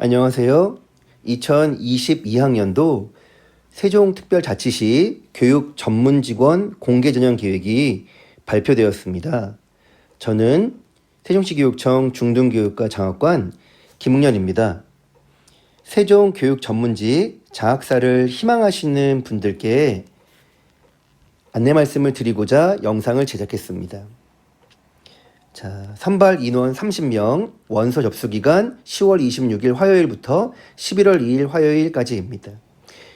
안녕하세요. 2022학년도 세종특별자치시 교육 전문직원 공개전형 계획이 발표되었습니다. 저는 세종시교육청 중등교육과 장학관 김웅년입니다. 세종교육 전문직 장학사를 희망하시는 분들께 안내 말씀을 드리고자 영상을 제작했습니다. 자, 선발 인원 30명, 원서 접수 기간 10월 26일 화요일부터 11월 2일 화요일까지입니다.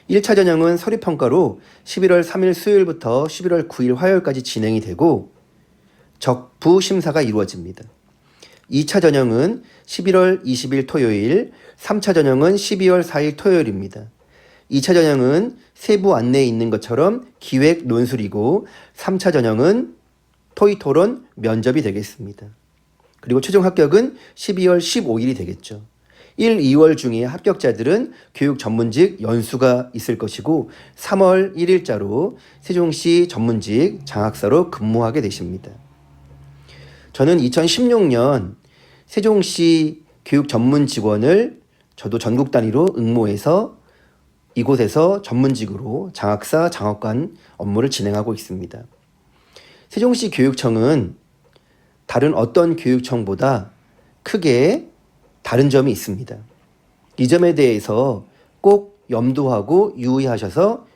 1차 전형은 서류평가로 11월 3일 수요일부터 11월 9일 화요일까지 진행이 되고 적부 심사가 이루어집니다. 2차 전형은 11월 20일 토요일, 3차 전형은 12월 4일 토요일입니다. 2차 전형은 세부 안내에 있는 것처럼 기획 논술이고 3차 전형은 토의 토론 면접이 되겠습니다. 그리고 최종 합격은 12월 15일이 되겠죠. 1, 2월 중에 합격자들은 교육 전문직 연수가 있을 것이고 3월 1일자로 세종시 전문직 장학사로 근무하게 되십니다. 저는 2016년 세종시 교육 전문 직원을 저도 전국 단위로 응모해서 이곳에서 전문직으로 장학사, 장학관 업무를 진행하고 있습니다. 세종시 교육청은 다른 어떤 교육청보다 크게 다른 점이 있습니다. 이 점에 대해서 꼭 염두하고 유의하셔서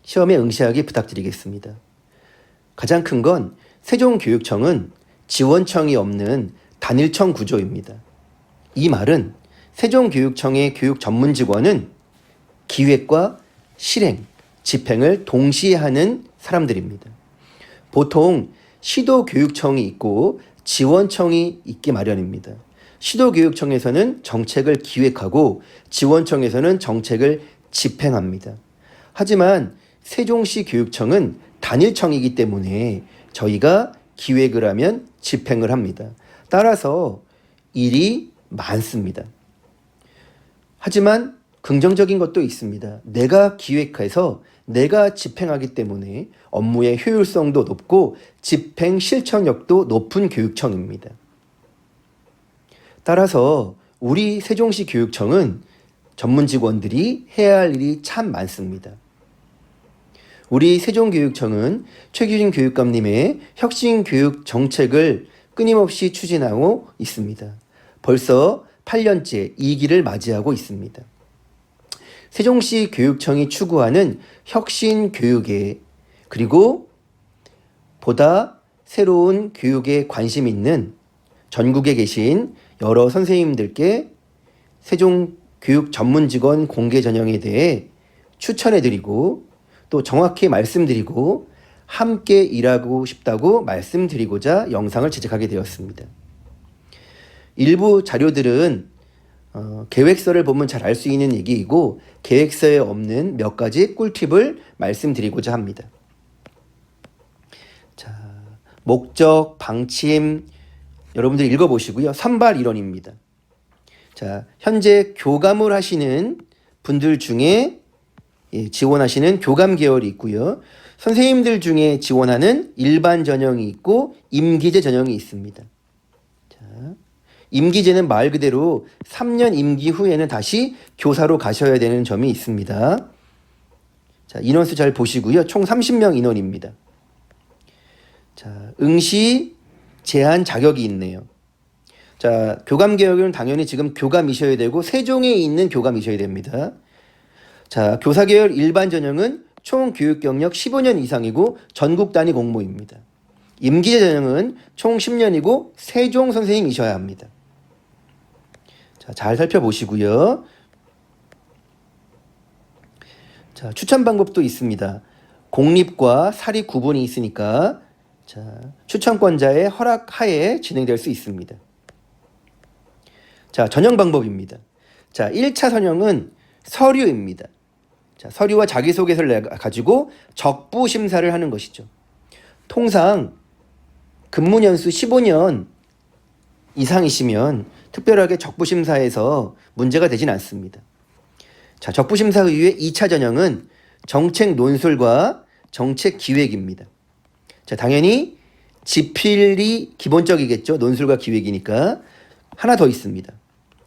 시험에 응시하기 부탁드리겠습니다. 가장 큰 건 세종교육청은 지원청이 없는 단일청 구조입니다. 이 말은 세종교육청의 교육 전문 직원은 기획과 실행, 집행을 동시에 하는 사람들입니다. 보통 시도교육청이 있고 지원청이 있기 마련입니다. 시도교육청에서는 정책을 기획하고 지원청에서는 정책을 집행합니다. 하지만 세종시 교육청은 단일청이기 때문에 저희가 기획을 하면 집행을 합니다. 따라서 일이 많습니다. 하지만 긍정적인 것도 있습니다. 내가 기획해서 내가 집행하기 때문에 업무의 효율성도 높고 집행 실천력도 높은 교육청입니다. 따라서 우리 세종시 교육청은 전문 직원들이 해야 할 일이 참 많습니다. 우리 세종교육청은 최규진 교육감님의 혁신교육 정책을 끊임없이 추진하고 있습니다. 벌써 8년째 2기를 맞이하고 있습니다. 세종시 교육청이 추구하는 혁신 교육에 그리고 보다 새로운 교육에 관심 있는 전국에 계신 여러 선생님들께 세종교육 전문직원 공개 전형에 대해 추천해드리고 또 정확히 말씀드리고 함께 일하고 싶다고 말씀드리고자 영상을 제작하게 되었습니다. 일부 자료들은 계획서를 보면 잘 알 수 있는 얘기이고 계획서에 없는 몇 가지 꿀팁을 말씀드리고자 합니다. 자, 목적, 방침 여러분들이 읽어보시고요. 선발 일원입니다. 자, 현재 교감을 하시는 분들 중에 지원하시는 교감 계열이 있고요. 선생님들 중에 지원하는 일반 전형이 있고 임기제 전형이 있습니다. 임기제는 말 그대로 3년 임기 후에는 다시 교사로 가셔야 되는 점이 있습니다. 자, 인원수 잘 보시고요. 총 30명 인원입니다. 자, 응시 제한 자격이 있네요. 자, 교감 계열은 당연히 지금 교감이셔야 되고 세종에 있는 교감이셔야 됩니다. 자, 교사 계열 일반 전형은 총 교육 경력 15년 이상이고 전국 단위 공모입니다. 임기제 전형은 총 10년이고 세종 선생님이셔야 합니다. 자, 잘 살펴보시고요. 자, 추천 방법도 있습니다. 공립과 사립 구분이 있으니까 자, 추천권자의 허락 하에 진행될 수 있습니다. 자, 전형 방법입니다. 자, 1차 전형은 서류입니다. 자, 서류와 자기소개서를 가지고 적부 심사를 하는 것이죠. 통상 근무 연수 15년 이상이시면 특별하게 적부심사에서 문제가 되진 않습니다. 자, 적부심사 이후에 2차 전형은 정책 논술과 정책 기획입니다. 자, 당연히 지필이 기본적이겠죠. 논술과 기획이니까. 하나 더 있습니다.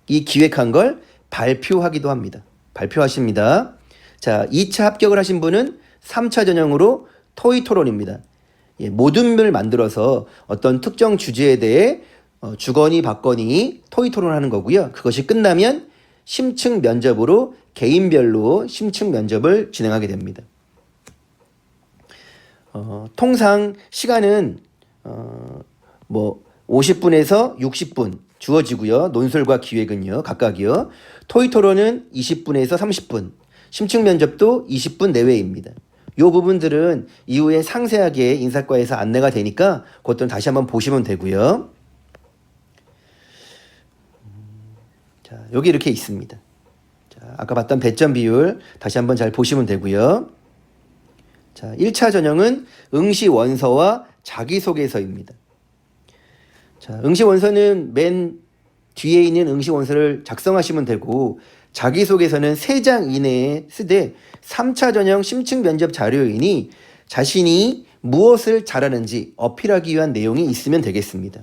이 기획한 걸 발표하기도 합니다. 발표하십니다. 자, 2차 합격을 하신 분은 3차 전형으로 토의 토론입니다. 예, 모둠을 만들어서 어떤 특정 주제에 대해 주거니 받거니 토의 토론하는 거고요. 그것이 끝나면 심층 면접으로 개인별로 심층 면접을 진행하게 됩니다. 통상 시간은 50분에서 60분 주어지고요. 논술과 기획은요, 각각이요. 토의 토론은 20분에서 30분, 심층 면접도 20분 내외입니다. 이 부분들은 이후에 상세하게 인사과에서 안내가 되니까 그것들은 다시 한번 보시면 되고요. 자, 여기 이렇게 있습니다. 자, 아까 봤던 배점 비율 다시 한번 잘 보시면 되고요. 자, 1차 전형은 응시 원서와 자기소개서입니다. 자, 응시 원서는 맨 뒤에 있는 응시 원서를 작성하시면 되고, 자기소개서는 3장 이내에 쓰되 3차 전형 심층 면접 자료이니 자신이 무엇을 잘하는지 어필하기 위한 내용이 있으면 되겠습니다.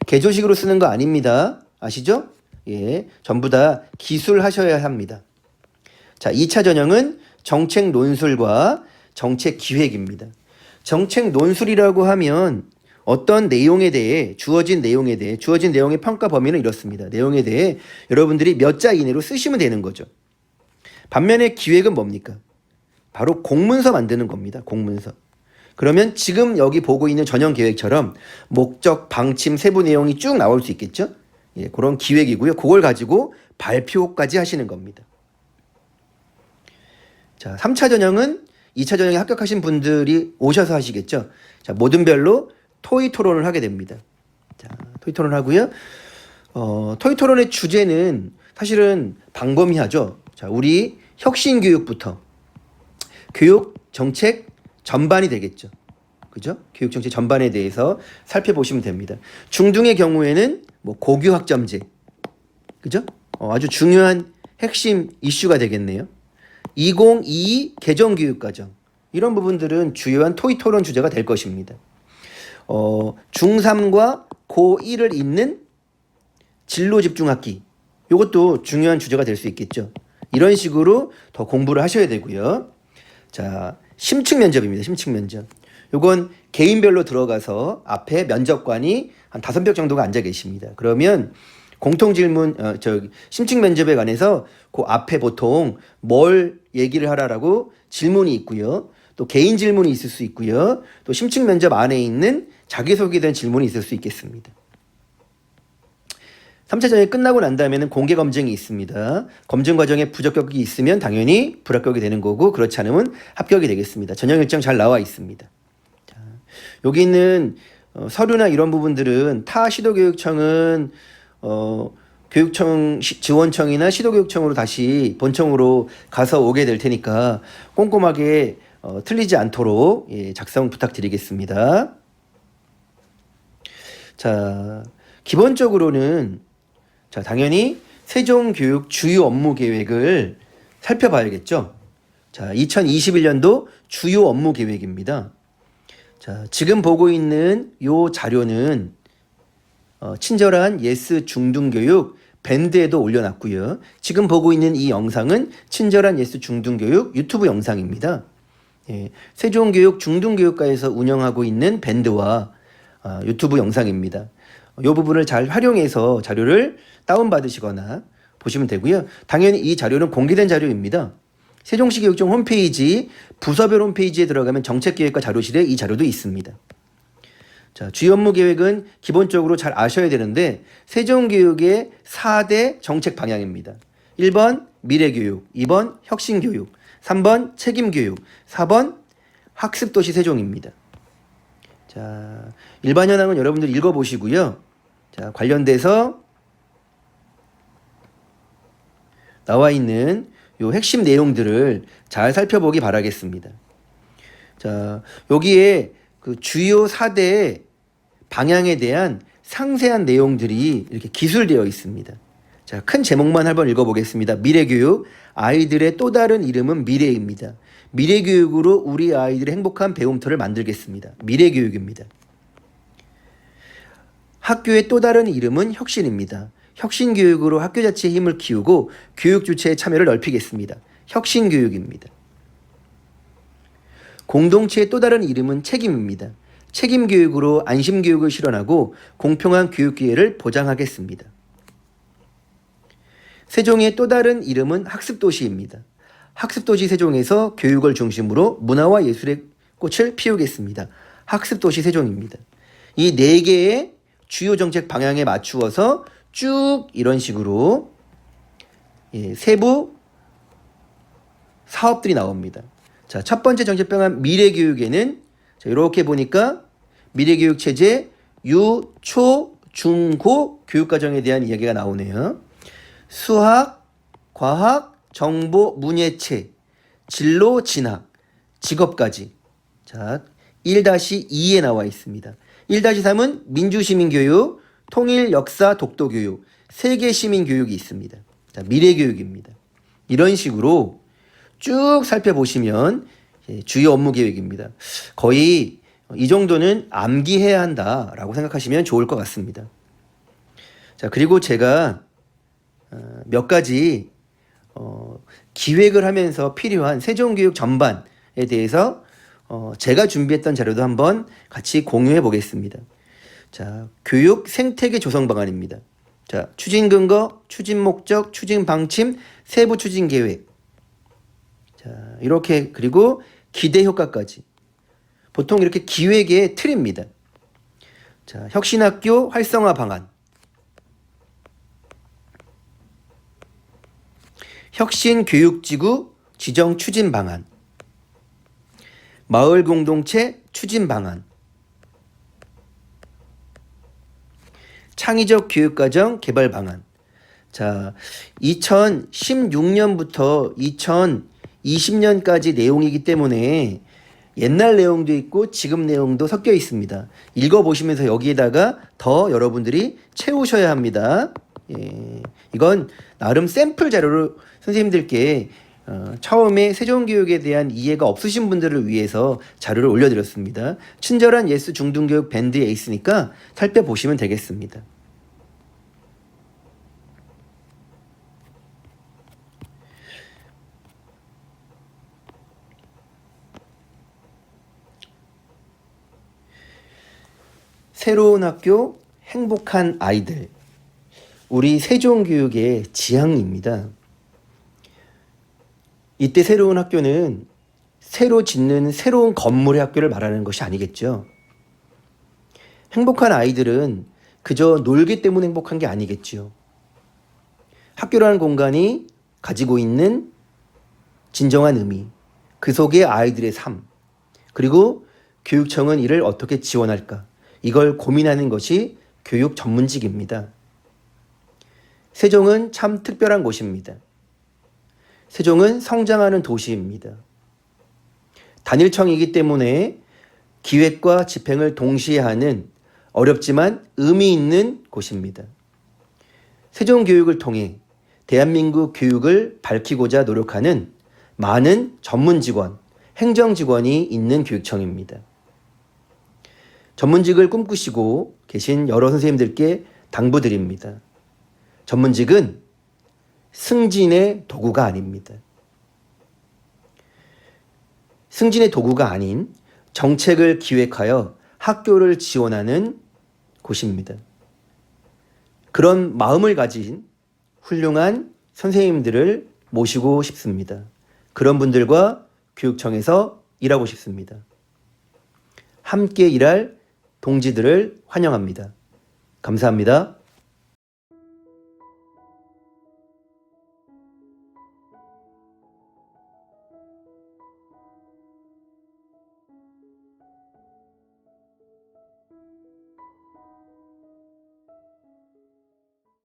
개조식으로 쓰는 거 아닙니다. 아시죠? 예, 전부 다 기술하셔야 합니다. 자, 2차 전형은 정책 논술과 정책 기획입니다. 정책 논술이라고 하면 어떤 내용에 대해 주어진 내용의 평가 범위는 이렇습니다. 내용에 대해 여러분들이 몇 자 이내로 쓰시면 되는 거죠. 반면에 기획은 뭡니까? 바로 공문서 만드는 겁니다. 공문서. 그러면 지금 여기 보고 있는 전형 계획처럼 목적, 방침, 세부 내용이 쭉 나올 수 있겠죠? 예, 그런 기획이고요. 그걸 가지고 발표까지 하시는 겁니다. 자, 3차 전형은 2차 전형에 합격하신 분들이 오셔서 하시겠죠. 자, 모든 별로 토의 토론을 하게 됩니다. 자, 토의 토론을 하고요. 토의 토론의 주제는 사실은 방범위하죠. 자, 우리 혁신 교육부터 교육 정책 전반이 되겠죠. 그죠? 교육 정책 전반에 대해서 살펴보시면 됩니다. 중등의 경우에는 고교 학점제. 그죠? 아주 중요한 핵심 이슈가 되겠네요. 2022 개정교육과정. 이런 부분들은 주요한 토의 토론 주제가 될 것입니다. 중3과 고1을 잇는 진로 집중학기. 이것도 중요한 주제가 될 수 있겠죠. 이런 식으로 더 공부를 하셔야 되고요. 자, 심층 면접입니다. 심층 면접. 요건 개인별로 들어가서 앞에 면접관이 한 5명 정도가 앉아 계십니다. 그러면 공통 질문, 심층 면접에 관해서 그 앞에 보통 뭘 얘기를 하라라고 질문이 있고요. 또 개인 질문이 있을 수 있고요. 또 심층 면접 안에 있는 자기소개에 대한 질문이 있을 수 있겠습니다. 3차 전형이 끝나고 난 다음에는 공개 검증이 있습니다. 검증 과정에 부적격이 있으면 당연히 불합격이 되는 거고, 그렇지 않으면 합격이 되겠습니다. 전형 일정 잘 나와 있습니다. 자, 여기 있는 서류나 이런 부분들은 타 시도교육청은 교육청 지원청이나 시도교육청으로 다시 본청으로 가서 오게 될 테니까 꼼꼼하게 틀리지 않도록 작성 부탁드리겠습니다. 자, 기본적으로는 자, 당연히 세종교육 주요 업무 계획을 살펴봐야겠죠. 자, 2021년도 주요 업무 계획입니다. 자, 지금 보고 있는 요 자료는 친절한 예스 중등교육 밴드에도 올려놨고요. 지금 보고 있는 이 영상은 친절한 예스 중등교육 유튜브 영상입니다. 예, 세종교육 중등교육과에서 운영하고 있는 밴드와 유튜브 영상입니다. 이 부분을 잘 활용해서 자료를 다운받으시거나 보시면 되고요. 당연히 이 자료는 공개된 자료입니다. 세종시 교육청 홈페이지 부서별 홈페이지에 들어가면 정책기획과 자료실에 이 자료도 있습니다. 자, 주요 업무 계획은 기본적으로 잘 아셔야 되는데 세종교육의 4대 정책 방향입니다. 1번 미래교육, 2번 혁신교육, 3번 책임교육, 4번 학습도시 세종입니다. 자, 일반 현황은 여러분들 읽어보시고요. 자, 관련돼서 나와 있는 요 핵심 내용들을 잘 살펴보기 바라겠습니다. 자, 여기에 그 주요 4대 방향에 대한 상세한 내용들이 이렇게 기술되어 있습니다. 자, 큰 제목만 한번 읽어보겠습니다. 미래교육, 아이들의 또 다른 이름은 미래입니다. 미래교육으로 우리 아이들의 행복한 배움터를 만들겠습니다. 미래교육입니다. 학교의 또 다른 이름은 혁신입니다. 혁신교육으로 학교 자체의 힘을 키우고 교육 주체의 참여를 넓히겠습니다. 혁신교육입니다. 공동체의 또 다른 이름은 책임입니다. 책임교육으로 안심교육을 실현하고 공평한 교육기회를 보장하겠습니다. 세종의 또 다른 이름은 학습도시입니다. 학습도시 세종에서 교육을 중심으로 문화와 예술의 꽃을 피우겠습니다. 학습도시 세종입니다. 이 네 개의 주요 정책 방향에 맞추어서 쭉 이런 식으로 세부 사업들이 나옵니다. 자, 첫 번째 정책 방향 미래교육에는 자, 이렇게 보니까 미래교육 체제 유, 초, 중, 고 교육과정에 대한 이야기가 나오네요. 수학, 과학, 정보, 문예체, 진로, 진학, 직업까지. 자, 1-2에 나와 있습니다. 1-3은 민주시민교육, 통일, 역사, 독도교육, 세계시민교육이 있습니다. 자, 미래교육입니다. 이런 식으로 쭉 살펴보시면 주요 업무 계획입니다. 거의 이 정도는 암기해야 한다라고 생각하시면 좋을 것 같습니다. 자, 그리고 제가 몇 가지 기획을 하면서 필요한 세종교육 전반에 대해서 제가 준비했던 자료도 한번 같이 공유해 보겠습니다. 자, 교육 생태계 조성 방안입니다. 자, 추진 근거, 추진 목적, 추진 방침, 세부 추진 계획. 자, 이렇게 그리고 기대 효과까지. 보통 이렇게 기획의 틀입니다. 자, 혁신학교 활성화 방안. 혁신교육지구 지정 추진 방안. 마을 공동체 추진 방안. 창의적 교육과정 개발 방안. 자, 2016년부터 2020년까지 내용이기 때문에 옛날 내용도 있고 지금 내용도 섞여 있습니다. 읽어보시면서 여기에다가 더 여러분들이 채우셔야 합니다. 이건 나름 샘플 자료로 선생님들께 처음에 세종교육에 대한 이해가 없으신 분들을 위해서 자료를 올려드렸습니다. 친절한 예스 중등교육 밴드 에이스니까 살펴보시면 되겠습니다. 새로운 학교, 행복한 아이들. 우리 세종교육의 지향입니다. 이때 새로운 학교는 새로 짓는 새로운 건물의 학교를 말하는 것이 아니겠죠. 행복한 아이들은 그저 놀기 때문에 행복한 게 아니겠죠. 학교라는 공간이 가지고 있는 진정한 의미, 그 속에 아이들의 삶, 그리고 교육청은 이를 어떻게 지원할까, 이걸 고민하는 것이 교육 전문직입니다. 세종은 참 특별한 곳입니다. 세종은 성장하는 도시입니다. 단일청이기 때문에 기획과 집행을 동시에 하는 어렵지만 의미 있는 곳입니다. 세종교육을 통해 대한민국 교육을 밝히고자 노력하는 많은 전문직원, 행정직원이 있는 교육청입니다. 전문직을 꿈꾸시고 계신 여러 선생님들께 당부드립니다. 전문직은 승진의 도구가 아닙니다. 승진의 도구가 아닌 정책을 기획하여 학교를 지원하는 곳입니다. 그런 마음을 가진 훌륭한 선생님들을 모시고 싶습니다. 그런 분들과 교육청에서 일하고 싶습니다. 함께 일할 동지들을 환영합니다. 감사합니다.